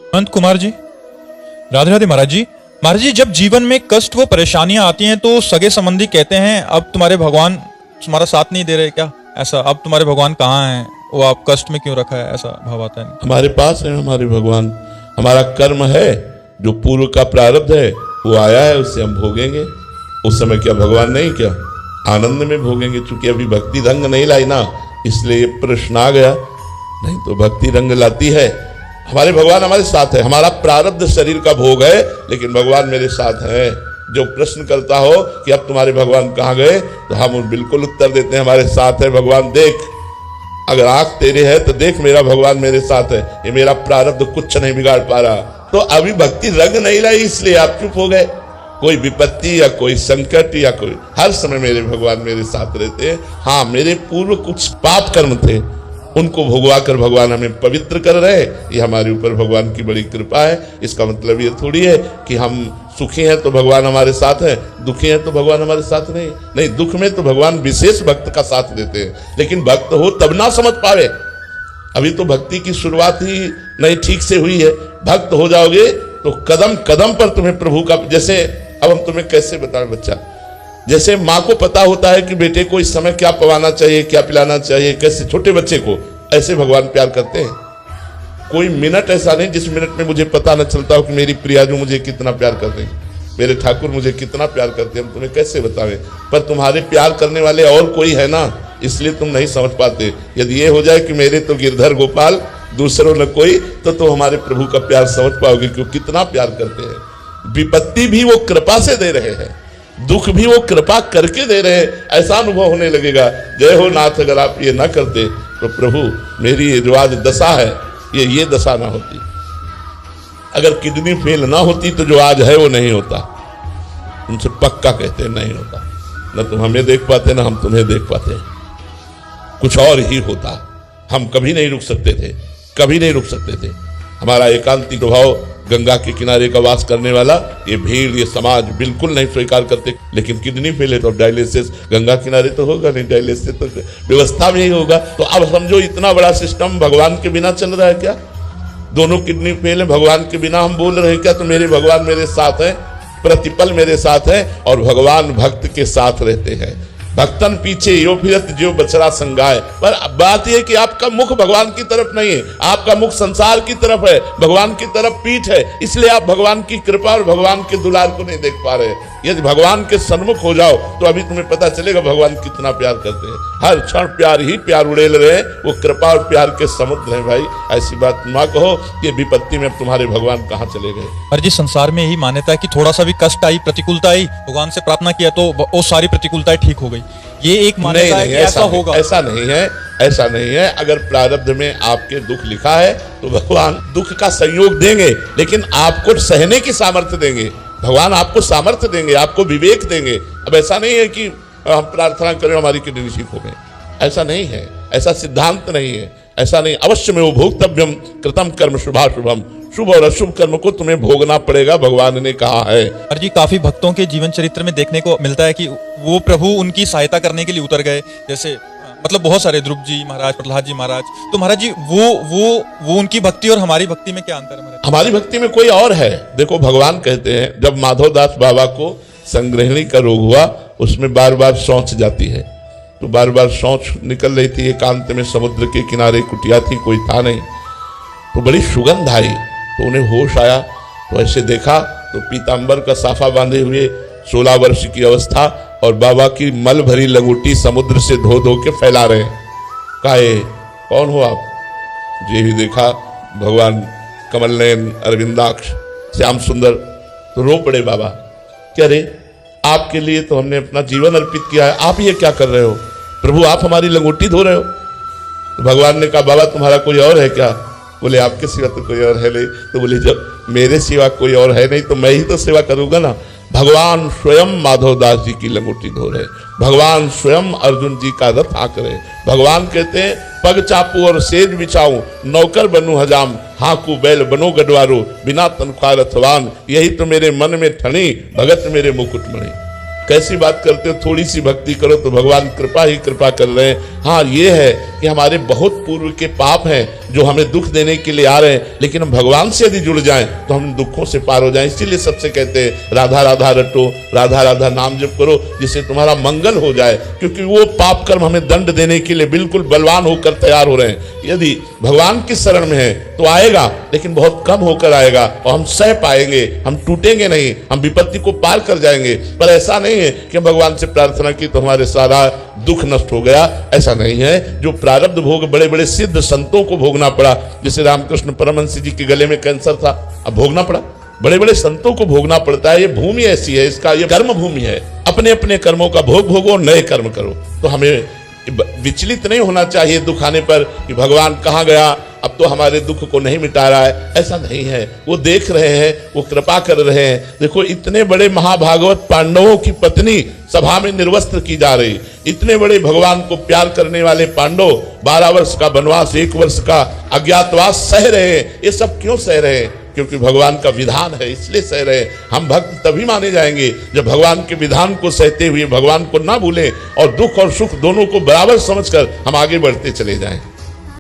अनंत कुमार जी, राधे राधे महाराज जी। महाराज जी, जब जीवन में कष्ट व परेशानियां आती हैं तो सगे संबंधी कहते हैं अब तुम्हारे भगवान तुम्हारा साथ नहीं दे रहे क्या, ऐसा अब तुम्हारे भगवान कहाँ हैं, वो आप कष्ट में क्यों रखा है, ऐसा भाव आता है। हमारे पास है हमारे भगवान, हमारा कर्म है, जो पूर्व का प्रारब्ध है वो आया है, उससे हम भोगेंगे। उस समय क्या भगवान नहीं, क्या आनंद में भोगेंगे। चूंकि अभी भक्ति रंग नहीं लाई ना, इसलिए ये प्रश्न आ गया, नहीं तो भक्ति रंग लाती है। हमारे भगवान हमारे साथ है, हमारा प्रारब्ध शरीर का भोग है, लेकिन भगवान मेरे साथ है। जो प्रश्न करता हो कि अब तुम्हारे भगवान कहाँ गए, तो हम बिल्कुल उत्तर देते हैं हमारे साथ है भगवान। देख, अगर आंख तेरे है तो देख, मेरा भगवान मेरे साथ है, ये मेरा प्रारब्ध कुछ नहीं बिगाड़ पा रहा। तो अभी भक्ति रंग नहीं लाई, इसलिए आप चुप हो गए। कोई विपत्ति या कोई संकट या कोई, हर समय मेरे भगवान मेरे साथ रहते हैं। हाँ, मेरे पूर्व कुछ पाप कर्म थे, उनको भोगवा कर भगवान हमें पवित्र कर रहे, ये हमारे ऊपर भगवान की बड़ी कृपा है। इसका मतलब ये थोड़ी है कि हम सुखी हैं तो भगवान हमारे साथ है, दुखी हैं तो भगवान हमारे साथ नहीं। दुख में तो भगवान विशेष भक्त का साथ देते हैं, लेकिन भक्त हो तब ना समझ पावे। अभी तो भक्ति की शुरुआत ही नहीं ठीक से हुई है। भक्त हो जाओगे तो कदम कदम पर तुम्हें प्रभु का, जैसे अब हम तुम्हें कैसे बताएं बच्चा, जैसे माँ को पता होता है कि बेटे को इस समय क्या पवाना चाहिए, क्या पिलाना चाहिए, कैसे, छोटे बच्चे को ऐसे भगवान प्यार करते हैं। कोई मिनट ऐसा नहीं जिस मिनट में मुझे पता न चलता हो कि मेरी प्रियाजू मुझे कितना प्यार करते हैं, मेरे ठाकुर मुझे कितना प्यार करते हैं। हम तुम्हें कैसे बतावें, पर तुम्हारे प्यार करने वाले और कोई है ना, इसलिए तुम नहीं समझ पाते। यदि ये हो जाए कि मेरे तो गिरधर गोपाल दूसरों न कोई, तो हमारे प्रभु का प्यार समझ पाओगे कि वो कितना प्यार करते हैं। विपत्ति भी वो कृपा से दे रहे हैं, दुख भी वो कृपा करके दे रहे हैं, ऐसा अनुभव होने लगेगा। जय हो नाथ, अगर आप ये ना करते तो प्रभु मेरी जो आज दशा है ये दशा ना होती। अगर किडनी फेल ना होती तो जो आज है वो नहीं होता। उनसे पक्का कहते हैं नहीं होता, ना तुम हमें देख पाते ना हम तुम्हें देख पाते, कुछ और ही होता। हम कभी नहीं रुक सकते थे, कभी नहीं रुक सकते थे। हमारा एकांतिक भाव, गंगा के किनारे का वास करने वाला ये भीड़, ये समाज बिल्कुल नहीं स्वीकार करते। लेकिन किडनी फेल है तो डायलिसिस गंगा किनारे तो होगा नहीं, डायलिसिस तो व्यवस्था में ही होगा। तो अब समझो इतना बड़ा सिस्टम भगवान के बिना चल रहा है क्या? दोनों किडनी फेल है, भगवान के बिना हम बोल रहे हैं क्या? तो मेरे भगवान मेरे साथ है, प्रतिपल मेरे साथ है, और भगवान भक्त के साथ रहते हैं। भक्तन पीछे यो फिरत जो बछड़ा संगाए। पर बात यह कि आपका मुख भगवान की तरफ नहीं है, आपका मुख संसार की तरफ है, भगवान की तरफ पीठ है, इसलिए आप भगवान की कृपा और भगवान के दुलार को नहीं देख पा रहे। यदि भगवान के सन्मुख हो जाओ तो अभी तुम्हें पता चलेगा भगवान कितना प्यार करते हैं। हर क्षण प्यार ही प्यार उड़ेल रहे, वो कृपा और प्यार के समुद्र हैं भाई। ऐसी बात ना कहो कि विपत्ति में तुम्हारे भगवान कहाँ चले गए। पर जी, संसार में यही मान्यता है कि थोड़ा सा भी कष्ट आई, प्रतिकूलता आई, भगवान से प्रार्थना किया तो वो सारी प्रतिकूलताएं ठीक हो गई। ये एक मान्यता है कि ऐसा होगा। ऐसा नहीं है, ऐसा नहीं है। अगर प्रारब्ध में आपके दुख लिखा है तो भगवान दुख का संयोग देंगे, लेकिन आपको सहने की सामर्थ्य देंगे। भगवान आपको सामर्थ्य देंगे, आपको विवेक देंगे। अब ऐसा नहीं है कि हम प्रार्थना करें हमारी किडनी ठीक हो गई, ऐसा नहीं है, ऐसा सिद्धांत नहीं है, ऐसा नहीं। अवश्य में वो भोक्तव्यम कृतम कर्म शुभाशुभम, शुभ और अशुभ कर्म को तुम्हें भोगना पड़ेगा, भगवान ने कहा है। और जी, काफी भक्तों के जीवन चरित्र में देखने को मिलता है कि वो प्रभु उनकी सहायता करने के लिए उतर गए। जैसे मतलब बहुत सारे, ध्रुव जी महाराज, प्रहलाद जी महाराज। तो महाराज जी, वो उनकी भक्ति और हमारी भक्ति में क्या अंतर है महाराज? हमारी भक्ति में कोई और है। देखो, भगवान कहते हैं जब माधवदास बाबा को संग्रहणी का रोग हुआ, उसमें बार बार शौच जाती है, तो बार बार शौच निकल रही थी। एकांत में समुद्र के किनारे कुटिया थी, कोई था नहीं, तो बड़ी सुगंध आई, तो उन्हें होश आया। तो ऐसे देखा तो पीतांबर का साफा बांधे हुए 16 वर्ष की अवस्था और बाबा की मल भरी लंगोटी समुद्र से धो धो के फैला रहे हैं। काहे, कौन हो आप? ये ही देखा भगवान कमल नयन, अरविंदाक्ष, श्याम सुंदर। तो रो पड़े बाबा, क्या रे, आपके लिए तो हमने अपना जीवन अर्पित किया है, आप ये क्या कर रहे हो? प्रभु आप हमारी लंगोटी धो रहे हो? तो भगवान ने कहा बाबा तुम्हारा कोई और है क्या? बोले आपके सिवा तो कोई और है नहीं। तो बोले जब मेरे सिवा कोई और है नहीं तो मैं ही तो सेवा करूंगा ना। भगवान स्वयं माधवदास जी की लंगोटी धो रहे, भगवान स्वयं अर्जुन जी का रथ हाँक रहे। भगवान कहते हैं पग चापू और सेज बिछाऊं, नौकर बनूं हजाम, हाँकू बैल बनो गडवारो, बिना तनख्वाह रथवान, यही तो मेरे मन में ठनी, भगत मेरे मुकुटमणि। कैसी बात करते हो? थोड़ी सी भक्ति करो तो भगवान कृपा ही कृपा कर रहे हैं। हाँ ये है कि हमारे बहुत पूर्व के पाप हैं जो हमें दुख देने के लिए आ रहे हैं, लेकिन हम भगवान से यदि जुड़ जाएं तो हम दुखों से पार हो जाएं। इसीलिए सबसे कहते हैं राधा राधा रटो, राधा राधा नाम जप करो, जिससे तुम्हारा मंगल हो जाए, क्योंकि वो पाप कर्म हमें दंड देने के लिए बिल्कुल बलवान होकर तैयार हो रहे हैं। यदि भगवान की शरण में है तो आएगा, लेकिन बहुत कम होकर आएगा और हम सह पाएंगे, हम टूटेंगे नहीं, हम विपत्ति को पार कर जाएंगे। पर ऐसा नहीं है कि हम भगवान से प्रार्थना की तो हमारे सारा दुख नष्ट हो गया, ऐसा नहीं है। जो प्रारब्ध भोग बड़े बड़े सिद्ध संतों को भोगना पड़ा, जैसे रामकृष्ण परमहंस जी के गले में कैंसर था, अब भोगना पड़ा, बड़े बड़े संतों को भोगना पड़ता है। ये भूमि ऐसी है, इसका ये कर्म भूमि है। अपने अपने कर्मों का भोग भोगो और नए कर्म करो। तो हमें विचलित नहीं होना चाहिए दुख आने पर कि भगवान कहाँ गया, अब तो हमारे दुख को नहीं मिटा रहा है, ऐसा नहीं है। वो देख रहे हैं, वो कृपा कर रहे हैं। देखो इतने बड़े महाभागवत पांडवों की पत्नी सभा में निर्वस्त्र की जा रही, इतने बड़े भगवान को प्यार करने वाले पांडव 12 वर्ष का वनवास, 1 वर्ष का अज्ञातवास सह रहे हैं। ये सब क्यों सह रहे हैं? क्योंकि भगवान का विधान है, इसलिए सह रहे हैं। हम भक्त तभी माने जाएंगे जब भगवान के विधान को सहते हुए भगवान को ना भूलें और दुख और सुख दोनों को बराबर समझकर हम आगे बढ़ते चले जाएं।